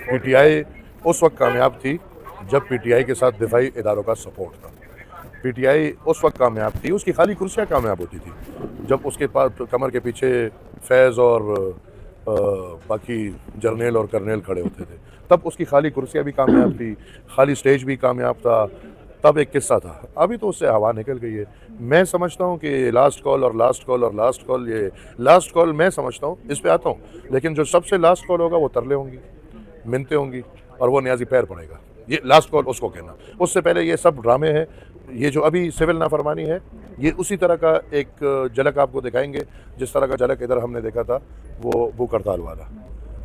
PTI उस वक्त कामयाब थी जब पीटीआई के साथ दिफाई इदारों का सपोर्ट था। पीटीआई उस वक्त कामयाब थी, उसकी खाली कुर्सियाँ कामयाब होती थी जब उसके पास कमर के पीछे फैज़ और बाकी जर्नेल और कर्नेल खड़े होते थे, तब उसकी खाली कुर्सियाँ भी कामयाब थी, खाली स्टेज भी कामयाब था। तब एक किस्सा था, अभी तो उससे हवा निकल गई है। मैं समझता हूँ कि लास्ट कॉल और लास्ट कॉल और लास्ट कॉल, ये लास्ट कॉल मैं समझता हूँ, इस पे आता हूँ, लेकिन जो सबसे लास्ट कॉल होगा वो तरले होंगी, मिन्नतें होंगी और वो न्याजी पैर पड़ेगा। ये लास्ट कॉल उसको कहना। उससे पहले ये सब ड्रामे हैं। ये जो अभी सिविल नाफरमानी है, ये उसी तरह का एक झलक आपको दिखाएंगे जिस तरह का झलक इधर हमने देखा था वो भूख हड़ताल वाला।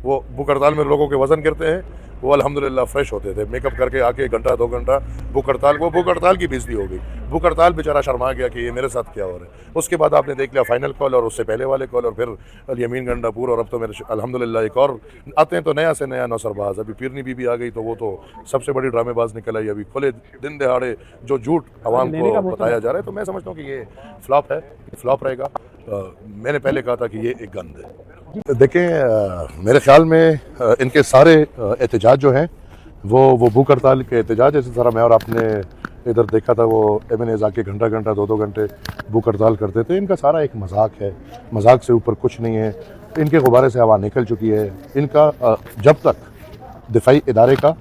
वो भूख हड़ताल में लोगों के वज़न गिरते हैं, वो अल्हम्दुलिल्लाह फ्रेश होते थे, मेकअप करके आके घंटा 2 घंटा भूख हड़ताल की बेइज्जती हो गई। भूख हड़ताल बेचारा शर्मा गया कि ये मेरे साथ क्या हो रहा है। उसके बाद आपने देख लिया फाइनल कॉल और उससे पहले वाले कॉल और फिर अल-यमीन गंडापुर और अब तो मेरे अल्हम्दुलिल्लाह एक और आते हैं तो नया से नया नौसरबाज। अभी पीरनी बीबी आ गई तो वो तो सबसे बड़ी ड्रामेबाज निकल आई। अभी खुले दिन दहाड़े जो झूठ आवाम को बताया जा रहा है, तो मैं समझता हूँ कि ये फ्लॉप है, फ्लॉप रहेगा। मैंने पहले कहा था कि ये एक गंद है। देखें, मेरे ख्याल में इनके सारे एहतजाज जो हैं वो भूख हड़ताल के एहतजाज, जैसे सारा मैं और आपने इधर देखा था, वो एमएनएज आके घंटा घंटा 2-2 घंटे भूख हड़ताल करते थे। इनका सारा एक मजाक है, मजाक से ऊपर कुछ नहीं है। इनके गुब्बारे से हवा निकल चुकी है। इनका जब तक दिफाई इदारे का,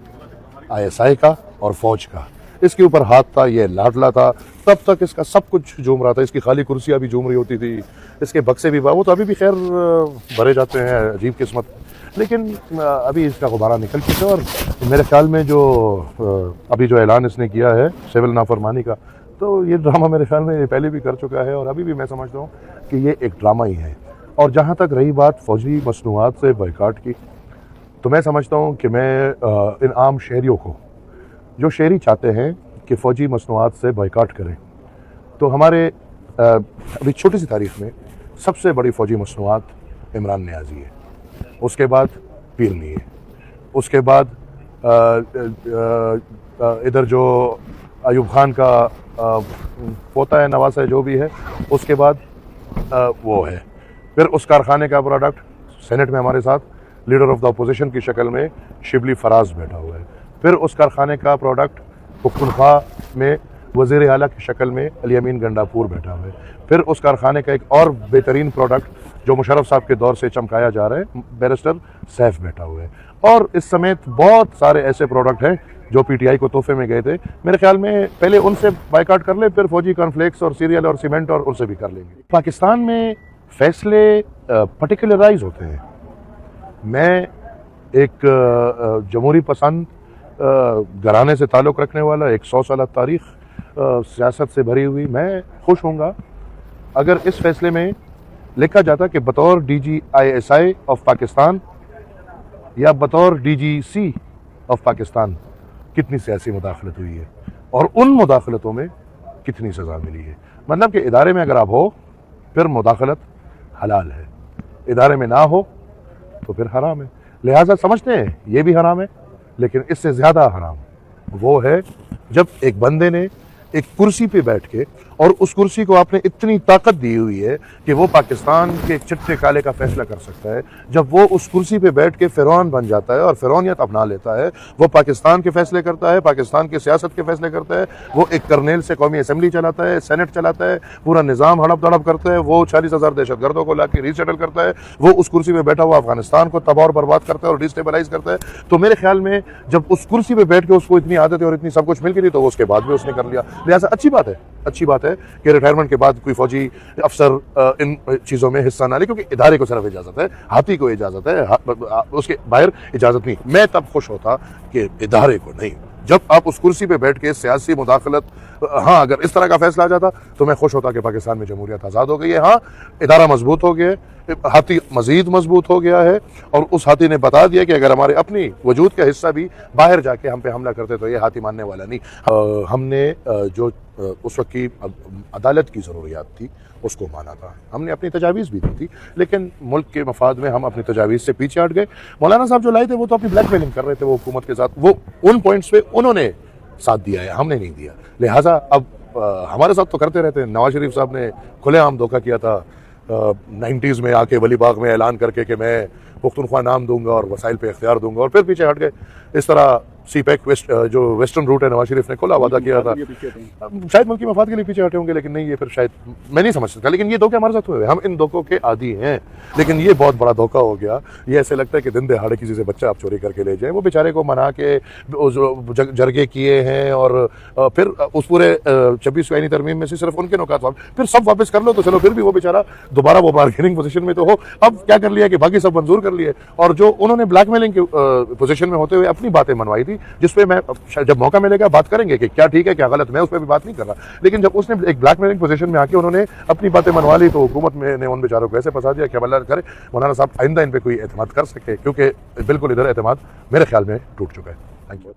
आईएसआई का और फौज का इसके ऊपर हाथ था, ये लाडला था, तब तक इसका सब कुछ झूम रहा था। इसकी खाली कुर्सियाँ भी झूम रही होती थी, इसके बक्से भी, वो तो अभी भी खैर भरे जाते हैं, अजीब किस्मत। लेकिन अभी इसका गुब्बारा निकल चुका है और मेरे ख्याल में जो अभी जो ऐलान इसने किया है सिविल नाफरमानी का, तो ये ड्रामा मेरे ख्याल में पहले भी कर चुका है और अभी भी मैं समझता हूँ कि ये एक ड्रामा ही है। और जहाँ तक रही बात फौजी मसनूआत से बायकाट की, तो मैं समझता हूँ कि मैं इन आम शहरियों को, जो शहरी चाहते हैं कि फ़ौजी मसनूआत से बायकाट करें, तो हमारे अभी छोटी सी तारीख में सबसे बड़ी फ़ौजी मसनूआत इमरान नियाज़ी है, उसके बाद पीरनी है, उसके बाद इधर जो अयूब खान का पोता है, नवासा है, जो भी है, उसके बाद वो है। फिर उस कारखाने का प्रोडक्ट सेनेट में हमारे साथ लीडर ऑफ द अपोजिशन की शक्ल में शिबली फराज बैठा हुआ है। फिर उस कारखाने का प्रोडक्ट पुख्तनख्वा में वज़ीर आला की शक्ल में अल-यमीन गंडापुर बैठा हुआ है। फिर उस कारखाने का एक और बेहतरीन प्रोडक्ट जो मुशर्रफ साहब के दौर से चमकाया जा रहा है, बैरिस्टर सैफ बैठा हुआ है। और इस समेत बहुत सारे ऐसे प्रोडक्ट हैं जो पीटीआई को तोहफे में गए थे। मेरे ख्याल में पहले उनसे बायकाट कर ले, फिर फौजी कॉर्नफ्लेक्स और सीरियल और सीमेंट और उनसे भी कर लेंगे। पाकिस्तान में फैसले पर्टिकुलराइज होते हैं। मैं एक जमहूरी पसंद घराने से ताल्लुक़ रखने वाला, एक 100 साल तारीख़ सियासत से भरी हुई, मैं खुश होऊंगा अगर इस फैसले में लिखा जाता कि बतौर DGISI ऑफ पाकिस्तान या बतौर DGC ऑफ पाकिस्तान कितनी सियासी मुदाखलत हुई है और उन मुदाखलतों में कितनी सज़ा मिली है। मतलब कि इदारे में अगर आप हो फिर मुदाखलत हलाल है, इदारे में ना हो तो फिर हराम है। लिहाजा समझते हैं ये भी हराम है, लेकिन इससे ज़्यादा हराम वो है जब एक बंदे ने एक कुर्सी पे बैठ के, और उस कुर्सी को आपने इतनी ताकत दी हुई है कि वो पाकिस्तान के चिट्टे काले का फैसला कर सकता है, जब वो उस कुर्सी पे बैठ के फ़िरौन बन जाता है और फ़िरौनियत अपना लेता है, वो पाकिस्तान के फैसले करता है, पाकिस्तान की सियासत के फैसले करता है, वो एक कर्नेल से कौमी असम्बली चलाता है, सेनेट चलाता है, पूरा निज़ाम हड़प दड़प करता है, वो 40,000 दहशतगर्दों को ला के रीसेटल करता है, वो उस कुर्सी पर बैठा हुआ अफगानिस्तान को तबाह और बर्बाद करता है और डिस्टेबलाइज करता है। तो मेरे ख्याल में जब उस कुर्सी पर बैठ के उसको इतनी आदत है और इतनी सब कुछ मिल गई थी, तो उसके बाद भी उसने कर लिया। लिहाजा अच्छी बात है कि रिटायरमेंट के बाद कोई फौजी अफसर इन चीज़ों में हिस्सा ना ले, क्योंकि इदारे को सिर्फ इजाज़त है, हाथी को इजाज़त है, उसके बाहर इजाज़त नहीं। मैं तब खुश होता कि इदारे को नहीं, जब आप उस कुर्सी पे बैठ के सियासी मुदाखलत, हाँ अगर इस तरह का फैसला आ जाता तो मैं खुश होता कि पाकिस्तान में जमहूरियत आज़ाद हो गई है। हाँ, इदारा मजबूत हो गया है, हाथी मजीद मजबूत हो गया है और उस हाथी ने बता दिया कि अगर हमारे अपनी वजूद का हिस्सा भी बाहर जाके हम पे हमला करते तो ये हाथी मानने वाला नहीं। हमने जो उस वक्त की अदालत की ज़रूरियात थी उसको माना था, हमने अपनी तजावीज़ भी दी थी, लेकिन मुल्क के मफाद में हम अपनी तजावीज़ से पीछे हट गए। मौलाना साहब जो लाए थे वो तो अपनी ब्लैकमेलिंग कर रहे थे वो हुकूमत के साथ, वो उन पॉइंट्स पे उन्होंने साथ दिया है, हमने नहीं दिया। लिहाजा अब हमारे साथ तो करते रहते हैं। नवाज शरीफ साहब ने खुलेआम धोखा किया था 90s में आके वली बाग में ऐलान करके कि मैं पुख्तनख्वा नाम दूंगा और वसाइल पे इख्तियार दूंगा, और फिर पीछे हट गए। इस तरह CPEC जो वेस्टर्न रूट है नवाज शरीफ ने खोला, वादा किया था, शायद मुल्की मफाद के लिए पीछे हटे होंगे, लेकिन नहीं, ये फिर शायद मैं नहीं समझ सकता। लेकिन ये धोखे हमारे साथ हुए, हम इन धोखों के आदी हैं, लेकिन ये बहुत बड़ा धोखा हो गया। ये ऐसे लगता है कि दिन दहाड़े किसी से बच्चा आप चोरी करके ले जाए, वो बेचारे को मना के जरगे किए हैं, और फिर उस पूरे 26 आईनी तरमीम में से सिर्फ उनके नुकात फिर सब वापस कर लो तो चलो, फिर भी वो बेचारा दोबारा वो बार्गेनिंग पोजीशन में तो हो। अब क्या कर लिया कि बाकी सब मंजूर कर लिए, और जो उन्होंने ब्लैकमेलिंग की पोजीशन में होते हुए अपनी बातें मनवाई थी, जिसपे मैं जब मौका मिलेगा बात करेंगे कि क्या ठीक है क्या गलत, मैं उस पर भी बात नहीं कर रहा। लेकिन जब उसने एक ब्लैकमेलिंग पोजीशन में आके उन्होंने अपनी बातें मनवा ली, तो हुकूमत ने उन बेचारों को ऐसे फंसा दिया कि अब अल्लाह करे मौलाना साहब आइंदा इन पे कोई एतमाद कर सके, क्योंकि बिल्कुल इधर एतमाद मेरे ख्याल में टूट चुका है। Thank you.